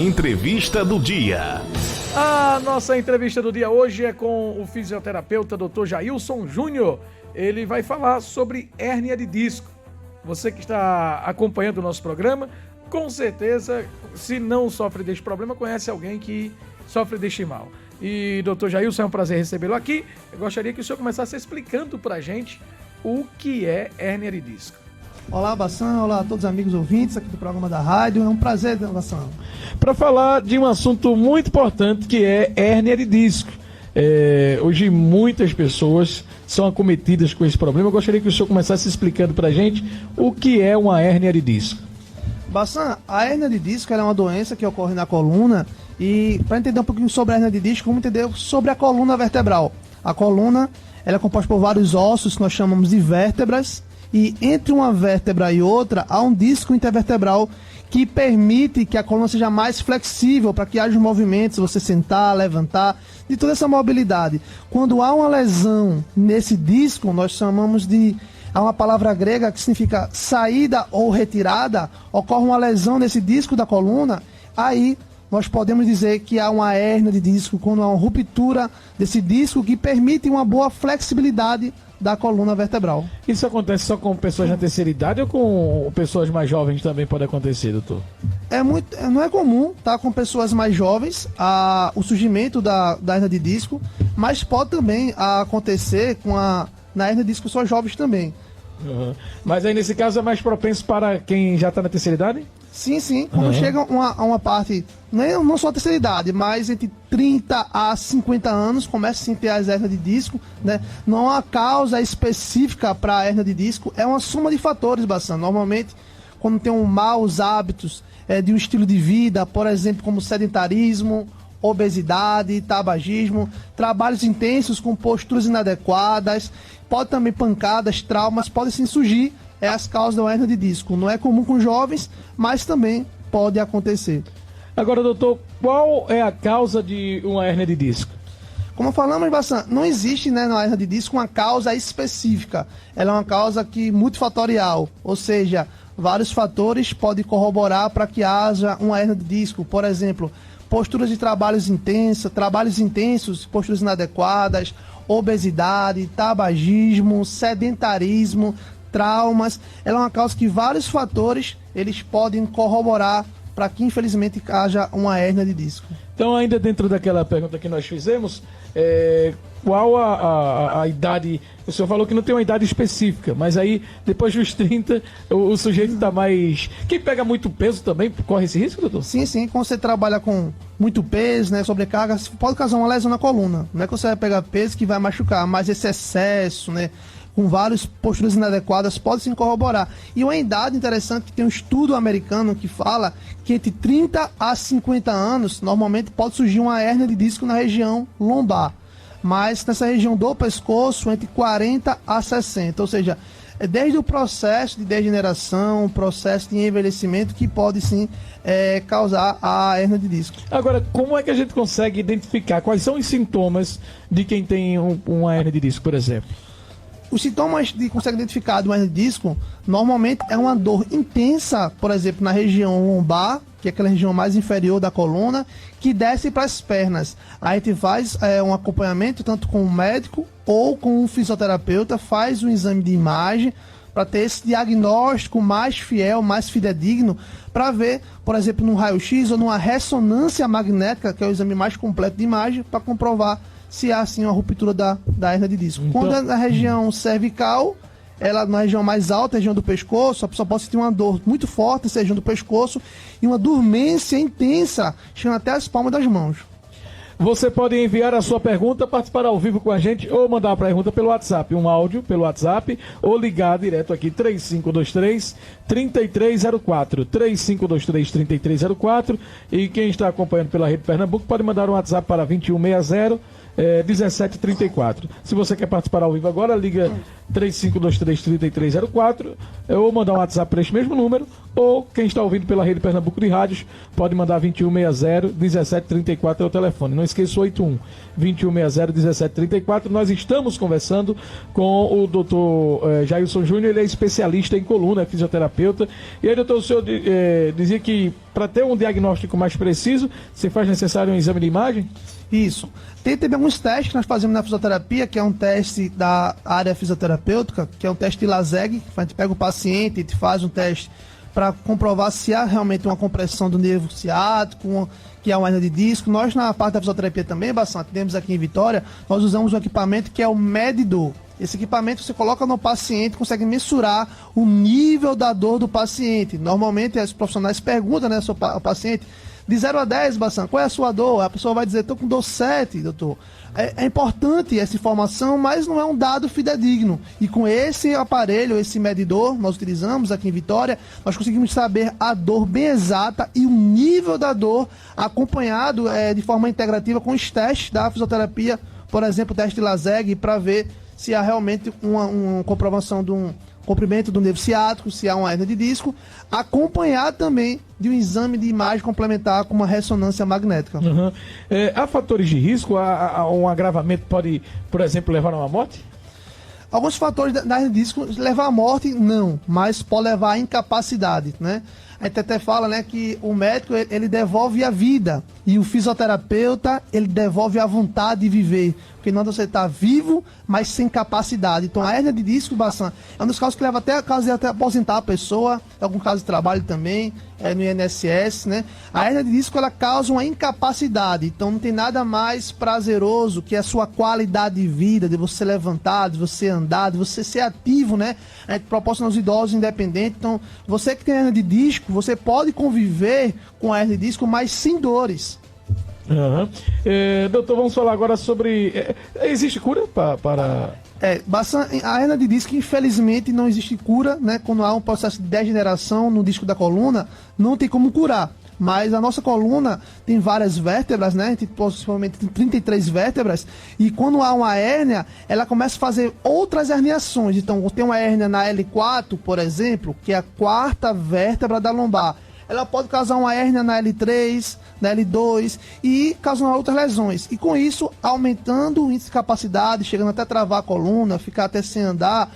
Entrevista do dia. A nossa entrevista do dia hoje é com o fisioterapeuta Dr. Jailson Júnior. Ele vai falar sobre hérnia de disco. Você que está acompanhando o nosso programa, com certeza, se não sofre deste problema, conhece alguém que sofre deste mal. E Dr. Jailson, é um prazer recebê-lo aqui. Eu gostaria que o senhor começasse explicando para a gente o que é hérnia de disco. Olá, Bassan. Olá a todos os amigos ouvintes aqui do programa da rádio. É um prazer, Bassan. Para falar de um assunto muito importante que é hérnia de disco. Hoje muitas pessoas são acometidas com esse problema. Eu gostaria que o senhor começasse explicando para a gente o que é uma hérnia de disco. Bassan, a hérnia de disco é uma doença que ocorre na coluna. E para entender um pouquinho sobre a hérnia de disco, vamos entender sobre a coluna vertebral. A coluna ela é composta por vários ossos que nós chamamos de vértebras. E entre uma vértebra e outra há um disco intervertebral que permite que a coluna seja mais flexível para que haja movimentos, você sentar, levantar, de toda essa mobilidade. Quando há uma lesão nesse disco, nós chamamos de... Há uma palavra grega que significa saída ou retirada, ocorre uma lesão nesse disco da coluna, aí nós podemos dizer que há uma hérnia de disco, quando há uma ruptura desse disco que permite uma boa flexibilidade da coluna vertebral. Isso acontece só com pessoas na terceira idade ou com pessoas mais jovens também pode acontecer, doutor? Não é comum, tá, com pessoas mais jovens o surgimento da hérnia de disco, mas pode também acontecer na hérnia de disco só jovens também. Uhum. Mas aí nesse caso é mais propenso para quem já está na terceira idade? Sim. Quando chega a uma parte, não só a terceira idade, mas entre 30 a 50 anos, começa sim a ter as hérnias de disco, né? Não há causa específica para a hérnia de disco, é uma soma de fatores, Bassan. Normalmente, quando tem maus hábitos de um estilo de vida, por exemplo, como sedentarismo, obesidade, tabagismo, trabalhos intensos com posturas inadequadas, pode também pancadas, traumas, podem sim surgir as causas da hérnia de disco. Não é comum com jovens, mas também pode acontecer. Agora, doutor, qual é a causa de uma hérnia de disco? Como falamos, Bassan, não existe, na hérnia de disco uma causa específica. Ela é uma causa multifatorial, ou seja, vários fatores podem corroborar para que haja uma hérnia de disco. Por exemplo, posturas de trabalhos intensos, posturas inadequadas, obesidade, tabagismo, sedentarismo, traumas. Ela é uma causa que vários fatores eles podem corroborar para que infelizmente haja uma hérnia de disco. Então, ainda dentro daquela pergunta que nós fizemos, qual a idade? O senhor falou que não tem uma idade específica, mas aí depois dos 30 o sujeito está mais... Quem pega muito peso também corre esse risco, doutor? Sim. Quando você trabalha com muito peso, sobrecarga, pode causar uma lesão na coluna. Não é que você vai pegar peso que vai machucar, mas esse excesso, com várias posturas inadequadas, pode se corroborar. E uma idade interessante, que tem um estudo americano que fala que entre 30 a 50 anos, normalmente pode surgir uma hérnia de disco na região lombar. Mas nessa região do pescoço, entre 40 a 60. Ou seja, é desde o processo de degeneração, o processo de envelhecimento que pode sim causar a hérnia de disco. Agora, como é que a gente consegue identificar quais são os sintomas de quem tem uma hérnia de disco, por exemplo? Os sintomas que consegue identificar de uma hérnia de disco, normalmente é uma dor intensa, por exemplo, na região lombar, que é aquela região mais inferior da coluna, que desce para as pernas. Aí a gente faz um acompanhamento tanto com o médico ou com o fisioterapeuta, faz um exame de imagem para ter esse diagnóstico mais fiel, mais fidedigno, para ver, por exemplo, num raio-x ou numa ressonância magnética, que é o exame mais completo de imagem, para comprovar se há assim uma ruptura da hérnia de disco. Então, quando é na região cervical, ela na região mais alta, região do pescoço, a pessoa pode sentir uma dor muito forte nessa região do pescoço e uma dormência intensa, chegando até as palmas das mãos. Você pode enviar a sua pergunta, participar ao vivo com a gente ou mandar a pergunta pelo WhatsApp, um áudio pelo WhatsApp ou ligar direto aqui 3523-3304, 3523-3304, e quem está acompanhando pela Rede Pernambuco pode mandar um WhatsApp para 2160 1734. Se você quer participar ao vivo agora, liga 3523-3304 ou mandar um WhatsApp para este mesmo número ou quem está ouvindo pela Rede Pernambuco de Rádios, pode mandar 2160-1734 é o telefone. Não esqueça o 81-2160-1734. Nós estamos conversando com o doutor Jailson Júnior, ele é especialista em coluna, é fisioterapeuta. E aí, doutor, o senhor dizia que para ter um diagnóstico mais preciso, se faz necessário um exame de imagem? Isso. Tem também alguns testes que nós fazemos na fisioterapia, que é um teste da área fisioterapêutica, que é um teste de LASEG. A gente pega o paciente e faz um teste para comprovar se há realmente uma compressão do nervo ciático, que é uma hernia de disco. Nós, na parte da fisioterapia também, bastante, temos aqui em Vitória, nós usamos um equipamento que é o medidor. Esse equipamento você coloca no paciente, consegue mensurar o nível da dor do paciente. Normalmente, os profissionais perguntam, né, ao paciente, de 0 a 10, Bassan, qual é a sua dor? A pessoa vai dizer, estou com dor 7, doutor. É importante essa informação, mas não é um dado fidedigno. E com esse aparelho, esse medidor, nós utilizamos aqui em Vitória, nós conseguimos saber a dor bem exata e o nível da dor acompanhado de forma integrativa com os testes da fisioterapia, por exemplo, o teste de LASEG, para ver se há realmente uma comprovação de um comprimento do nervo ciático, se há uma hernia de disco, acompanhado também de um exame de imagem complementar com uma ressonância magnética. Uhum. Há fatores de risco? Um agravamento pode, por exemplo, levar a uma morte? Alguns fatores da hernia de disco levar à morte, não, mas pode levar à incapacidade, né? A gente até fala, né, que o médico, ele devolve a vida e o fisioterapeuta, ele devolve a vontade de viver. Porque não você está vivo, mas sem capacidade. Então a hernia de disco, Bassan, é um dos casos que leva até a caso de até aposentar a pessoa, em algum caso de trabalho também, no INSS, né? A hernia de disco, ela causa uma incapacidade. Então não tem nada mais prazeroso que a sua qualidade de vida, de você levantar, de você andar, de você ser ativo, né? A gente proporciona aos idosos independentes. Então, você que tem hernia de disco, você pode conviver com a hernia de disco, mas sem dores. Uhum. Doutor, vamos falar agora sobre... existe cura para... Bassan, a hernia de disco, infelizmente, não existe cura, né? Quando há um processo de degeneração no disco da coluna, não tem como curar. Mas a nossa coluna tem várias vértebras, né? A gente possivelmente tem 33 vértebras. E quando há uma hérnia, ela começa a fazer outras herniações. Então, tem uma hérnia na L4, por exemplo, que é a quarta vértebra da lombar. Ela pode causar uma hérnia na L3, na L2 e causar outras lesões. E com isso, aumentando o índice de capacidade, chegando até a travar a coluna, ficar até sem andar.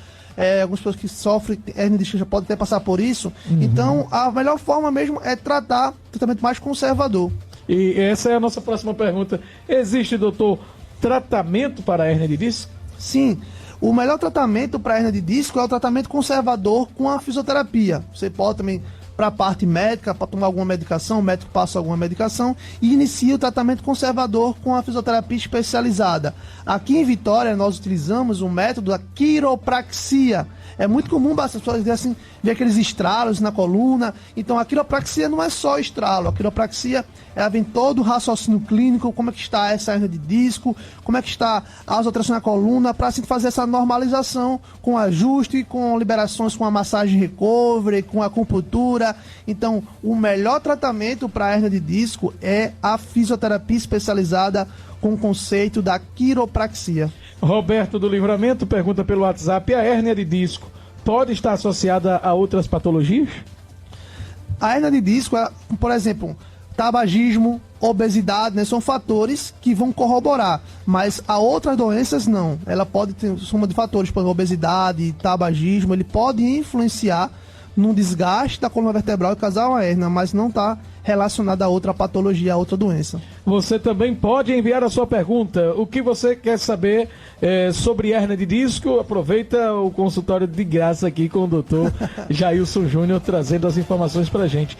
Algumas pessoas que sofrem hernia de disco já podem até passar por isso. Uhum. Então, a melhor forma mesmo é tratamento mais conservador. E essa é a nossa próxima pergunta. Existe, doutor, tratamento para a hérnia de disco? Sim. O melhor tratamento para a hérnia de disco é o tratamento conservador com a fisioterapia. Você pode também, para a parte médica, para tomar alguma medicação, o médico passa alguma medicação e inicia o tratamento conservador com a fisioterapia especializada. Aqui em Vitória, nós utilizamos o método da quiropraxia. É muito comum as pessoas assim, ver aqueles estralos na coluna. Então, a quiropraxia não é só estralo. A quiropraxia, ela vem todo o raciocínio clínico, como é que está essa hernia de disco, como é que está as alterações na coluna, para assim, fazer essa normalização com ajuste, com liberações com a massagem recovery, com a acupuntura. Então, o melhor tratamento para a hérnia de disco é a fisioterapia especializada com o conceito da quiropraxia. Roberto do Livramento pergunta pelo WhatsApp: a hérnia de disco pode estar associada a outras patologias? A hérnia de disco, por exemplo, tabagismo, obesidade, né, são fatores que vão corroborar, mas a outras doenças não. Ela pode ter soma de fatores, por exemplo, obesidade, tabagismo, ele pode influenciar num desgaste da coluna vertebral e causar uma hérnia, mas não está relacionada a outra patologia, a outra doença. Você também pode enviar a sua pergunta. O que você quer saber sobre hérnia de disco? Aproveita o consultório de graça aqui com o doutor Jailson Júnior trazendo as informações pra gente.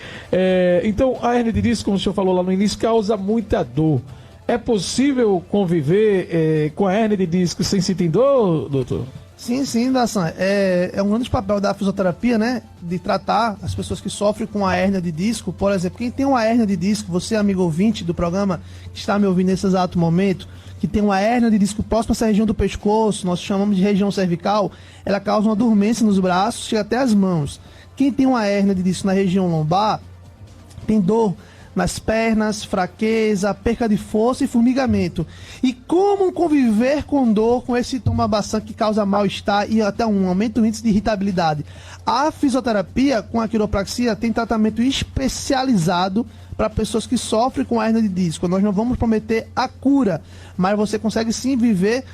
Então, a hérnia de disco, como o senhor falou lá no início, causa muita dor. É possível conviver com a hérnia de disco sem sentir dor, doutor? Sim, Bassan. É um grande papel da fisioterapia, né? De tratar as pessoas que sofrem com a hérnia de disco. Por exemplo, quem tem uma hérnia de disco, você, amigo ouvinte do programa, que está me ouvindo nesse exato momento, que tem uma hérnia de disco próxima a essa região do pescoço, nós chamamos de região cervical, ela causa uma dormência nos braços, chega até as mãos. Quem tem uma hérnia de disco na região lombar, tem dor nas pernas, fraqueza, perca de força e formigamento. E como conviver com dor, com esse sintoma bastante que causa mal-estar e até um aumento do índice de irritabilidade. A fisioterapia com a quiropraxia tem tratamento especializado para pessoas que sofrem com hérnia de disco. Nós não vamos prometer a cura, mas você consegue sim viver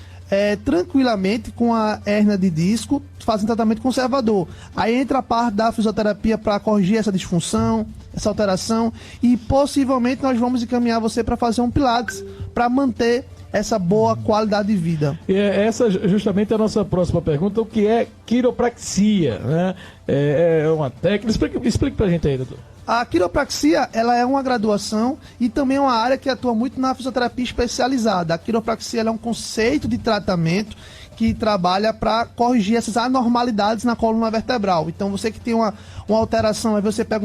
tranquilamente com a hérnia de disco, fazendo tratamento conservador. Aí entra a parte da fisioterapia para corrigir essa disfunção, essa alteração, e possivelmente nós vamos encaminhar você para fazer um pilates, para manter essa boa qualidade de vida. E essa justamente é a nossa próxima pergunta, o que é quiropraxia, né? É uma técnica, explique pra gente aí, doutor. A quiropraxia, ela é uma graduação e também é uma área que atua muito na fisioterapia especializada. A quiropraxia ela é um conceito de tratamento que trabalha para corrigir essas anormalidades na coluna vertebral. Então, você que tem uma alteração, aí você pega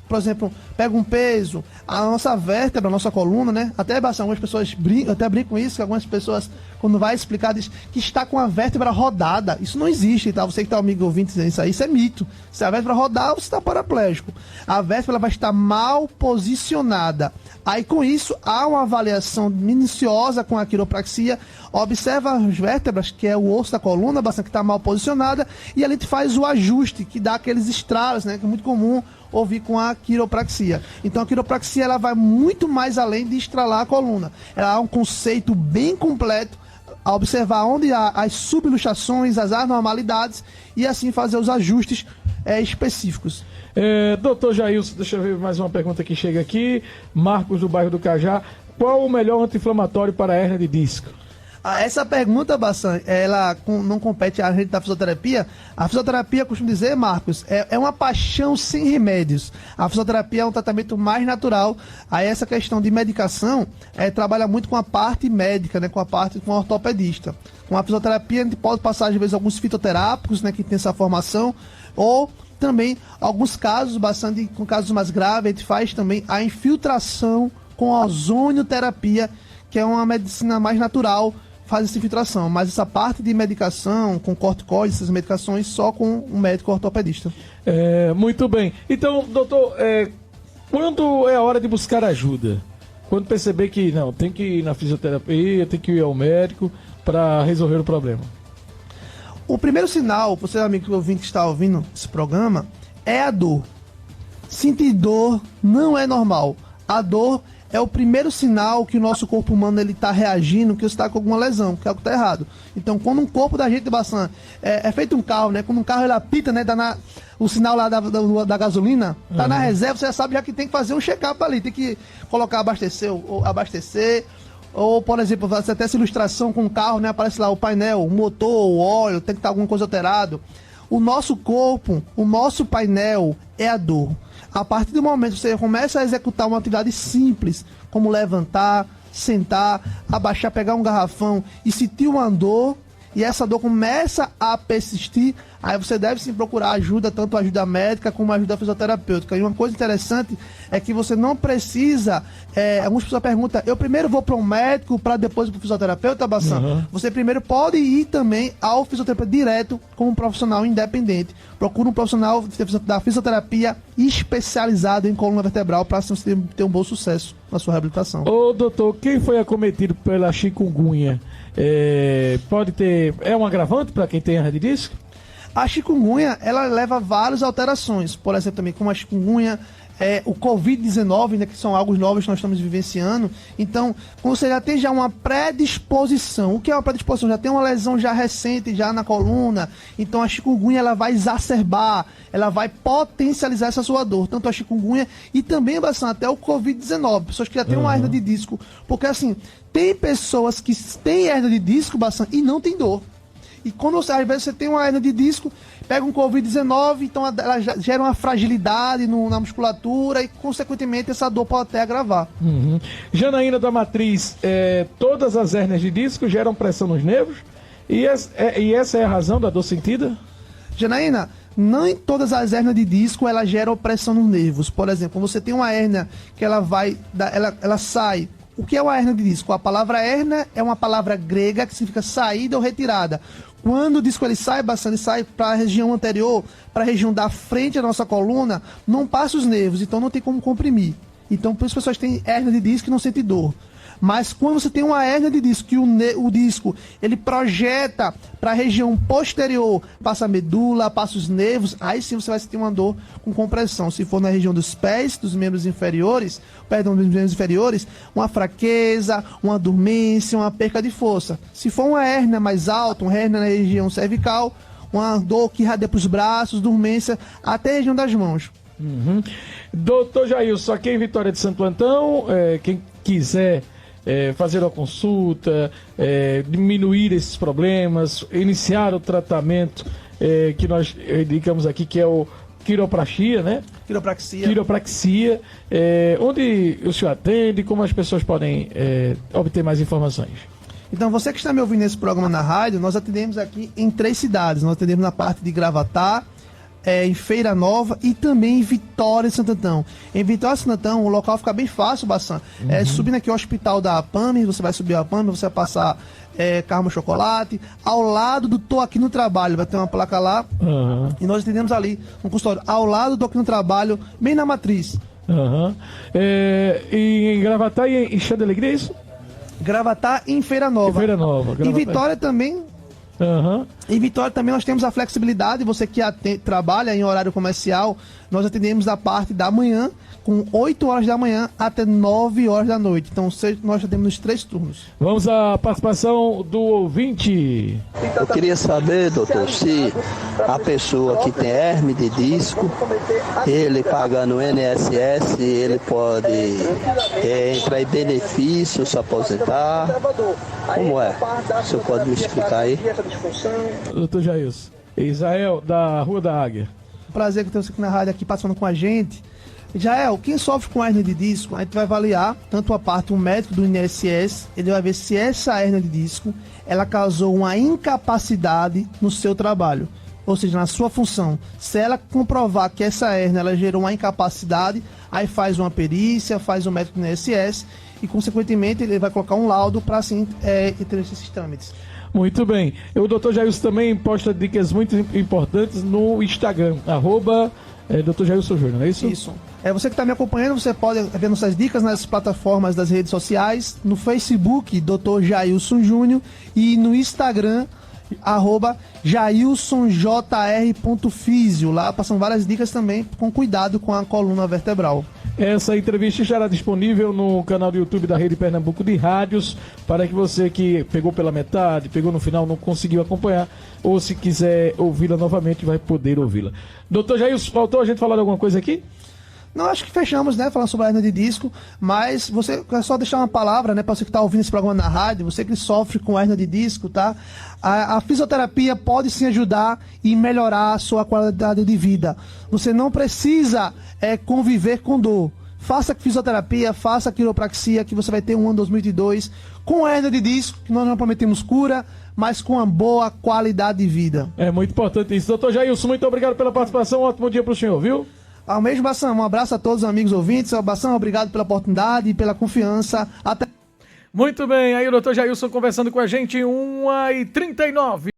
por exemplo, pega um peso, a nossa vértebra, a nossa coluna, né? Até bastante, algumas pessoas até brincam com isso, que algumas pessoas, quando vai explicar, diz que está com a vértebra rodada. Isso não existe, tá? Você que está amigo ouvinte dizendo isso é mito. Se a vértebra rodar, você está paraplégico. A vértebra vai estar mal posicionada. Aí, com isso, há uma avaliação minuciosa com a quiropraxia, observa as vértebras, que é o osso da coluna, bastante que está mal posicionada, e ali a gente faz o ajuste, que dá aqueles estralos, né? Que é muito comum ouvir com a quiropraxia. Então a quiropraxia ela vai muito mais além de estralar a coluna. Ela há um conceito bem completo a observar onde há as subluxações, as anormalidades e assim fazer os ajustes específicos. Doutor Jailson, deixa eu ver mais uma pergunta que chega aqui. Marcos do bairro do Cajá. Qual o melhor anti-inflamatório para a hérnia de disco? Essa pergunta, Bassan, ela não compete à gente da fisioterapia. A fisioterapia, costumo dizer, Marcos, é uma paixão sem remédios. A fisioterapia é um tratamento mais natural. Aí essa questão de medicação trabalha muito com a parte médica, né, com o ortopedista. Com a fisioterapia a gente pode passar, às vezes, alguns fitoterápicos, né, que tem essa formação, ou também alguns casos, bastante com casos mais graves, a gente faz também a infiltração com ozonioterapia, que é uma medicina mais natural, faz essa infiltração, mas essa parte de medicação, com corticoides, essas medicações, só com um médico ortopedista. Muito bem. Então, doutor, quando é a hora de buscar ajuda? Quando perceber que, não, tem que ir na fisioterapia, tem que ir ao médico para resolver o problema? O primeiro sinal, você amigo ouvinte que está ouvindo esse programa, é a dor. Sentir dor não é normal. A dor é o primeiro sinal que o nosso corpo humano está reagindo, que você está com alguma lesão, que algo está errado. Então, quando um corpo da gente, bastante é feito um carro, né? Quando um carro ele apita, né? Dá o sinal lá da gasolina, tá na reserva, você já sabe já que tem que fazer um check-up ali, tem que colocar abastecer, ou, por exemplo, você tem essa ilustração com o carro, né? Aparece lá o painel, o motor, o óleo, tem que estar alguma coisa alterado. O nosso corpo, o nosso painel é a dor. A partir do momento que você começa a executar uma atividade simples, como levantar, sentar, abaixar, pegar um garrafão e sentir uma dor, e essa dor começa a persistir, aí você deve sim procurar ajuda, tanto ajuda médica como ajuda fisioterapêutica. E uma coisa interessante é que você não precisa, algumas pessoas perguntam, eu primeiro vou para um médico para depois para o fisioterapeuta, Bassan? Uhum. Você primeiro pode ir também ao fisioterapeuta direto como um profissional independente. Procura um profissional da fisioterapia especializado em coluna vertebral para você ter um bom sucesso na sua reabilitação. Ô doutor, quem foi acometido pela chikungunya? Pode ter... É um agravante para quem tem hernia de disco? A chikungunya, ela leva várias alterações. Por exemplo, também como a chikungunya, o Covid-19, né, que são algo novos que nós estamos vivenciando. Então, quando você já tem uma predisposição, o que é uma predisposição? Já tem uma lesão já recente, já na coluna. Então, a chikungunya, ela vai exacerbar, ela vai potencializar essa sua dor. Tanto a chikungunya e também, bastante, até o Covid-19. Pessoas que já têm uma hernia de disco. Porque, assim, tem pessoas que têm hernia de disco, bastante, e não tem dor. E quando às vezes você tem uma hernia de disco, pega um Covid-19, então ela gera uma fragilidade na musculatura e, consequentemente, essa dor pode até agravar. Uhum. Janaína da Matriz, todas as hérnias de disco geram pressão nos nervos? E essa é a razão da dor sentida? Janaína, não em todas as hérnias de disco ela gera pressão nos nervos. Por exemplo, você tem uma hérnia que ela sai. O que é uma hérnia de disco? A palavra hérnia é uma palavra grega que significa saída ou retirada. Quando o disco ele sai bastante, sai para a região anterior, para a região da frente da nossa coluna, não passa os nervos, então não tem como comprimir. Então, por isso as pessoas têm hérnia de disco e não sentem dor. Mas quando você tem uma hérnia de disco, que o disco ele projeta para a região posterior, passa a medula, passa os nervos, aí sim você vai sentir uma dor com compressão. Se for na região dos pés, dos membros inferiores, uma fraqueza, uma dormência, uma perca de força. Se for uma hérnia mais alta, uma hérnia na região cervical, uma dor que irradia para os braços, dormência, até a região das mãos. Uhum. Doutor Jailson, aqui em Vitória de Santo Antão, quem quiser fazer uma consulta, diminuir esses problemas, iniciar o tratamento que nós indicamos aqui, que é o quiropraxia, né? Quiropraxia. Onde o senhor atende, como as pessoas podem obter mais informações? Então, você que está me ouvindo nesse programa na rádio, nós atendemos aqui em 3 cidades. Nós atendemos na parte de Gravatá, em Feira Nova e também em Vitória de Santo Antão. Em Vitória de Santo Antão, o local fica bem fácil, Bassan. Subindo aqui o hospital da APAME, você vai subir a APAME, você vai passar Carmo Chocolate. Ao lado do Tô Aqui no Trabalho, vai ter uma placa lá. E nós atendemos ali, no consultório, ao lado do Tô Aqui no Trabalho, bem na matriz. E em Gravatá e em Chá de Alegria, é isso? Gravatá e em Feira Nova. Em Vitória também. Em Vitória também nós temos a flexibilidade. Você que trabalha em horário comercial, nós atendemos a parte da manhã, com 8 horas da manhã até 9 horas da noite. Então nós atendemos nos 3 turnos. Vamos à participação do ouvinte. Eu queria saber, doutor, se a pessoa que tem hernia de disco, ele pagando o INSS, ele pode entrar em benefício, se aposentar. Como é? O senhor pode me explicar aí? Doutor Jailson. Israel, da Rua da Águia. Prazer que tem você aqui na rádio, aqui passando com a gente. Jael, quem sofre com hérnia de disco, a gente vai avaliar tanto a parte, o médico do INSS, ele vai ver se essa hérnia de disco, ela causou uma incapacidade no seu trabalho, ou seja, na sua função. Se ela comprovar que essa hérnia, ela gerou uma incapacidade, aí faz uma perícia, faz o médico do INSS e, consequentemente, ele vai colocar um laudo para, assim, ter esses trâmites. Muito bem. O doutor Jailson também posta dicas muito importantes no Instagram, Dr. Jailson Júnior, não é isso? Isso. Você que está me acompanhando, você pode ver nossas dicas nas plataformas das redes sociais, no Facebook, Dr. Jailson Júnior, e no Instagram, jailsonjr.físio. Lá passam várias dicas também, com cuidado com a coluna vertebral. Essa entrevista estará disponível no canal do YouTube da Rede Pernambuco de Rádios, para que você que pegou pela metade, pegou no final, não conseguiu acompanhar, ou se quiser ouvi-la novamente, vai poder ouvi-la. Doutor Jailson, faltou a gente falar de alguma coisa aqui? Não, acho que fechamos, né, falando sobre a hérnia de disco, mas você é só deixar uma palavra, né, para você que está ouvindo esse programa na rádio, você que sofre com hérnia de disco, tá? A fisioterapia pode sim ajudar e melhorar a sua qualidade de vida. Você não precisa conviver com dor. Faça fisioterapia, faça quiropraxia, que você vai ter um ano 2022 com hérnia de disco, que nós não prometemos cura, mas com uma boa qualidade de vida. É muito importante isso. Doutor Jailson, muito obrigado pela participação, um ótimo dia para o senhor, viu? Ao mesmo, Bassan, um abraço a todos os amigos ouvintes. Bassan, obrigado pela oportunidade e pela confiança. Até... Muito bem, aí o doutor Jailson conversando com a gente, 1h39.